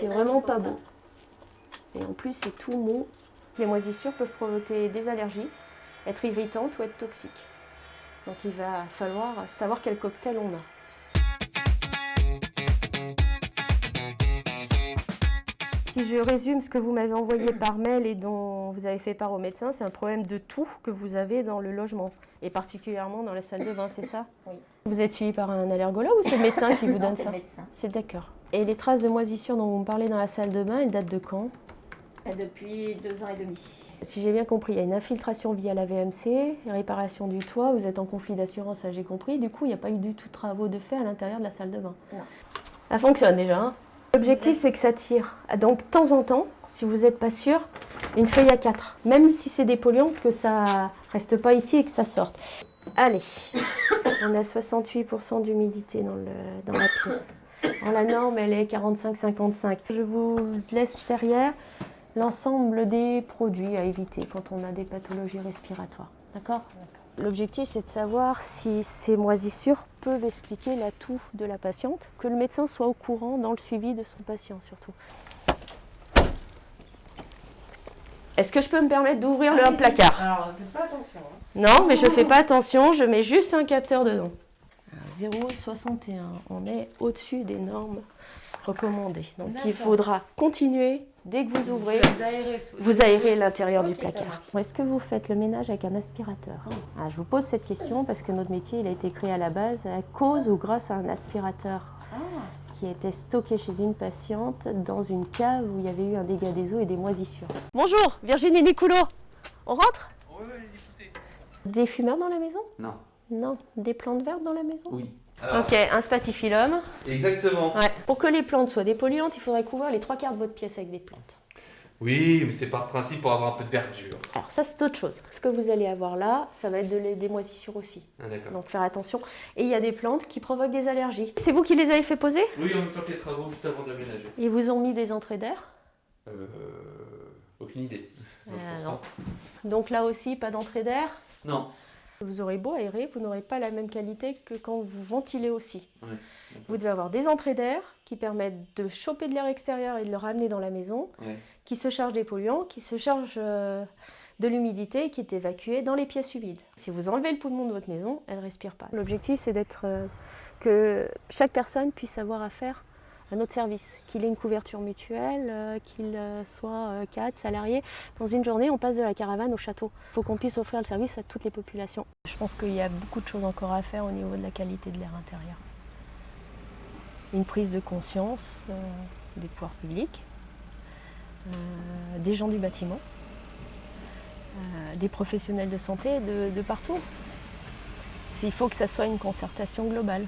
C'est vraiment pas beau. Et en plus, c'est tout mou. Les moisissures peuvent provoquer des allergies, être irritantes ou être toxiques. Donc il va falloir savoir quel cocktail on a. Si je résume ce que vous m'avez envoyé par mail et dont vous avez fait part au médecin, c'est un problème de toux que vous avez dans le logement, et particulièrement dans la salle de bain, c'est ça? Oui. Vous êtes suivi par un allergologue ou c'est le médecin qui vous donne Non, c'est ça? le médecin. C'est d'accord. Et les traces de moisissure dont vous me parlez dans la salle de bain, elles datent de quand? Depuis 2 ans et demi. Si j'ai bien compris, il y a une infiltration via la VMC, réparation du toit, vous êtes en conflit d'assurance, ça j'ai compris. Du coup, il n'y a pas eu du tout de travaux de fait à l'intérieur de la salle de bain. Non. Ça fonctionne déjà, hein? L'objectif, c'est que ça tire. Donc, de temps en temps, si vous n'êtes pas sûr, une feuille à 4. Même si c'est des polluants, que ça reste pas ici et que ça sorte. Allez, on a 68% d'humidité dans la pièce. Alors, la norme, elle est 45-55. Je vous laisse derrière l'ensemble des produits à éviter quand on a des pathologies respiratoires. D'accord ? L'objectif, c'est de savoir si ces moisissures peuvent expliquer la toux de la patiente, que le médecin soit au courant dans le suivi de son patient surtout. Est-ce que je peux me permettre d'ouvrir le placard? Alors, faites pas attention. Hein. Non, mais je ne fais pas attention, je mets juste un capteur dedans. 0,61, on est au-dessus des normes recommandées. Donc il faudra continuer, dès que vous ouvrez, vous aérez l'intérieur du placard. Est-ce que vous faites le ménage avec un aspirateur? Je vous pose cette question parce que notre métier il a été créé à la base à cause ou grâce à un aspirateur qui était stocké chez une patiente dans une cave où il y avait eu un dégât des eaux et des moisissures. Bonjour, Virginie Nicoulot. On rentre? Oui, écoutez. Des fumeurs dans la maison? Non. Non. Des plantes vertes dans la maison? Oui. Alors, ok, un spathiphyllum. exactement. Ouais. Pour que les plantes soient dépolluantes, il faudrait couvrir les 3/4 de votre pièce avec des plantes. Oui, mais c'est par principe pour avoir un peu de verdure. Alors ça, c'est autre chose. Ce que vous allez avoir là, ça va être des moisissures aussi. Ah, d'accord. Donc faire attention. Et il y a des plantes qui provoquent des allergies. C'est vous qui les avez fait poser? Oui, en même temps que les travaux juste avant d'aménager. Ils vous ont mis des entrées d'air? Aucune idée. Non, je pense non. pas. Donc là aussi, pas d'entrée d'air? Non. Vous aurez beau aérer, vous n'aurez pas la même qualité que quand vous ventilez aussi. Ouais, vous devez avoir des entrées d'air qui permettent de choper de l'air extérieur et de le ramener dans la maison, qui se chargent des polluants, qui se chargent de l'humidité qui est évacuée dans les pièces humides. Si vous enlevez le poumon de votre maison, elle ne respire pas. L'objectif, c'est que chaque personne puisse avoir affaire à notre service, qu'il ait une couverture mutuelle, qu'il soit 4 salariés. Dans une journée, on passe de la caravane au château. Il faut qu'on puisse offrir le service à toutes les populations. Je pense qu'il y a beaucoup de choses encore à faire au niveau de la qualité de l'air intérieur. Une prise de conscience des pouvoirs publics, des gens du bâtiment, des professionnels de santé de partout. Il faut que ça soit une concertation globale.